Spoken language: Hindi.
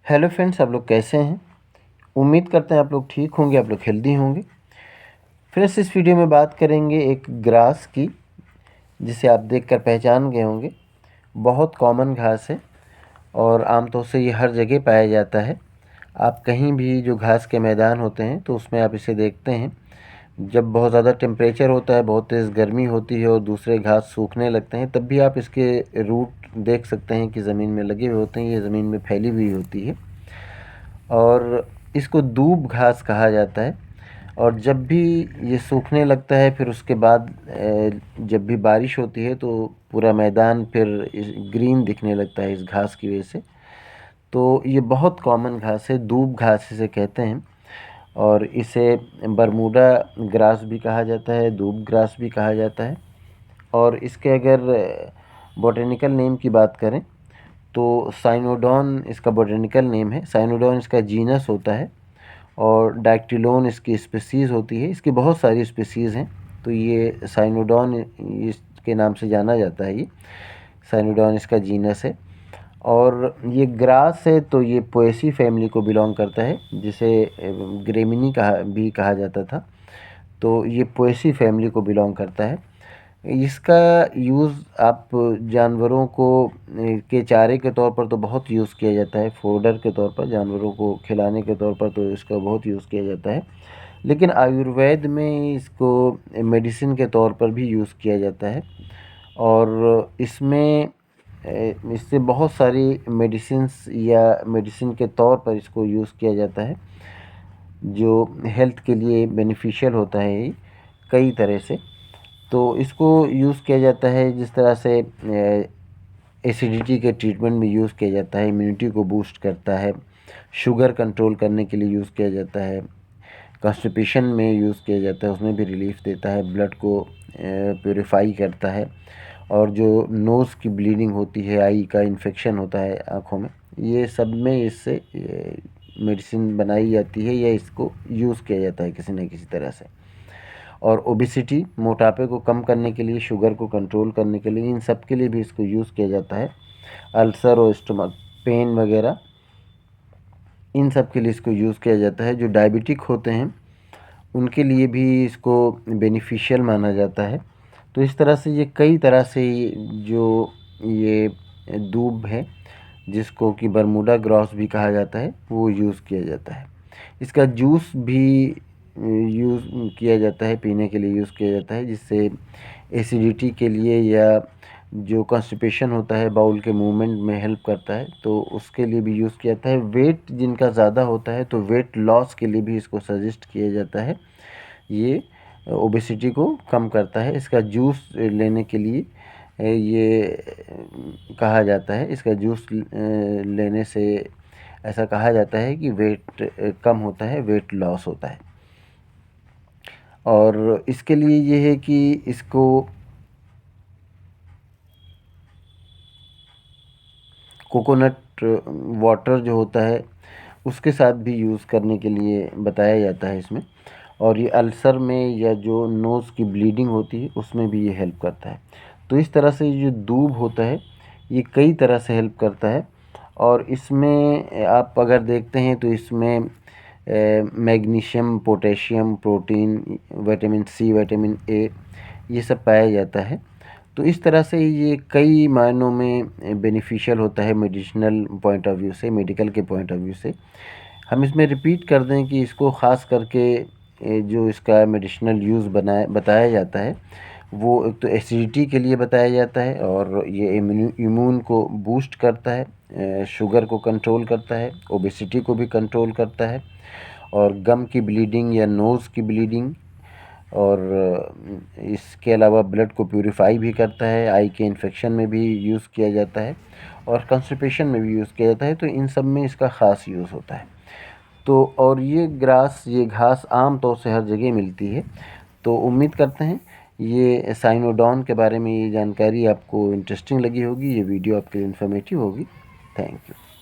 हेलो फ्रेंड्स, आप लोग कैसे हैं। उम्मीद करते हैं आप लोग ठीक होंगे, आप लोग हेल्दी होंगे। फ्रेंड्स, इस वीडियो में बात करेंगे एक ग्रास की, जिसे आप देखकर पहचान गए होंगे। बहुत कॉमन घास है और आमतौर से ये हर जगह पाया जाता है। आप कहीं भी जो घास के मैदान होते हैं तो उसमें आप इसे देखते हैं। जब बहुत ज़्यादा टेम्परेचर होता है, बहुत तेज़ गर्मी होती है और दूसरे घास सूखने लगते हैं, तब भी आप इसके रूट देख सकते हैं कि ज़मीन में लगे हुए होते हैं। ये ज़मीन में फैली हुई होती है और इसको दूब घास कहा जाता है। और जब भी ये सूखने लगता है, फिर उसके बाद जब भी बारिश होती है तो पूरा मैदान फिर ग्रीन दिखने लगता है इस घास की वजह से। तो ये बहुत कॉमन घास है, दूब घास इसे कहते हैं। और इसे बरमूडा ग्रास भी कहा जाता है, दूब ग्रास भी कहा जाता है। और इसके अगर बॉटेनिकल नेम की बात करें तो साइनोडॉन इसका बॉटेनिकल नेम है। साइनोडॉन इसका जीनस होता है और डाक्टिलोन इसकी स्पीसीज़ होती है। इसकी बहुत सारी स्पीसीज़ हैं, तो ये साइनोडॉन इसके नाम से जाना जाता है। ये साइनोडॉन इसका जीनस है। और ये ग्रास है तो ये पोएसी फैमिली को बिलोंग करता है, जिसे ग्रेमिनी कहा जाता था। तो ये पोएसी फैमिली को बिलोंग करता है। इसका यूज़ आप जानवरों को के चारे के तौर पर तो बहुत यूज़ किया जाता है। फोडर के तौर पर, जानवरों को खिलाने के तौर पर तो इसका बहुत यूज़ किया जाता है। लेकिन आयुर्वेद में इसको मेडिसिन के तौर पर भी यूज़ किया जाता है। और इसमें इससे बहुत सारी मेडिसिन्स या मेडिसिन के तौर पर इसको यूज़ किया जाता है, जो हेल्थ के लिए बेनिफिशियल होता है ये कई तरह से। तो इसको यूज़ किया जाता है जिस तरह से एसिडिटी के ट्रीटमेंट में यूज़ किया जाता है, इम्यूनिटी को बूस्ट करता है, शुगर कंट्रोल करने के लिए यूज़ किया जाता है, कॉन्स्टिपेशन में यूज़ किया जाता है, उसमें भी रिलीफ देता है, ब्लड को प्योरीफाई करता है। और जो नोज़ की ब्लीडिंग होती है, आई का इन्फेक्शन होता है आँखों में, ये सब में इससे मेडिसिन बनाई जाती है या इसको यूज़ किया जाता है किसी न किसी तरह से। और ओबेसिटी, मोटापे को कम करने के लिए, शुगर को कंट्रोल करने के लिए, इन सब के लिए भी इसको यूज़ किया जाता है। अल्सर और स्टमक पेन वगैरह, इन सब के लिए इसको यूज़ किया जाता है। जो डायबिटिक होते हैं उनके लिए भी इसको बेनिफिशियल माना जाता है। तो इस तरह से ये कई तरह से जो ये दूब है, जिसको कि बरमूडा ग्रास भी कहा जाता है, वो यूज़ किया जाता है। इसका जूस भी यूज़ किया जाता है, पीने के लिए यूज़ किया जाता है, जिससे एसिडिटी के लिए या जो कॉन्स्टिपेशन होता है, बाउल के मूवमेंट में हेल्प करता है, तो उसके लिए भी यूज़ किया जाता है। वेट जिनका ज़्यादा होता है तो वेट लॉस के लिए भी इसको सजेस्ट किया जाता है। ये ओबेसिटी को कम करता है। इसका जूस लेने के लिए ये कहा जाता है, इसका जूस लेने से ऐसा कहा जाता है कि वेट कम होता है, वेट लॉस होता है। और इसके लिए ये है कि इसको कोकोनट वाटर जो होता है उसके साथ भी यूज़ करने के लिए बताया जाता है इसमें। और ये अल्सर में या जो नोज़ की ब्लीडिंग होती है उसमें भी ये हेल्प करता है। तो इस तरह से ये जो दूब होता है ये कई तरह से हेल्प करता है। और इसमें आप अगर देखते हैं तो इसमें magnesium, potassium, protein, vitamin C, vitamin A, ये सब पाया जाता है। तो इस तरह से ये कई मायनों में बेनिफिशियल होता है मेडिसिनल पॉइंट ऑफ व्यू से, मेडिकल के पॉइंट ऑफ व्यू से। हम इसमें रिपीट कर दें कि इसको ख़ास करके जो इसका मेडिसिनल यूज़ बताया जाता है, वो एक तो एसिडिटी के लिए बताया जाता है और ये इम्यून को बूस्ट करता है, शुगर को कंट्रोल करता है, ओबेसिटी को भी कंट्रोल करता है, और गम की ब्लीडिंग या नोज़ की ब्लीडिंग, और इसके अलावा ब्लड को प्यूरिफाई भी करता है, आई के इन्फेक्शन में भी यूज़ किया जाता है और कॉन्स्टिपेशन में भी यूज़ किया जाता है। तो इन सब में इसका ख़ास यूज़ होता है। तो और ये घास आम तौर से हर जगह मिलती है। तो उम्मीद करते हैं ये साइनोडॉन के बारे में ये जानकारी आपको इंटरेस्टिंग लगी होगी, ये वीडियो आपके लिए इन्फॉर्मेटिव होगी। Thank you.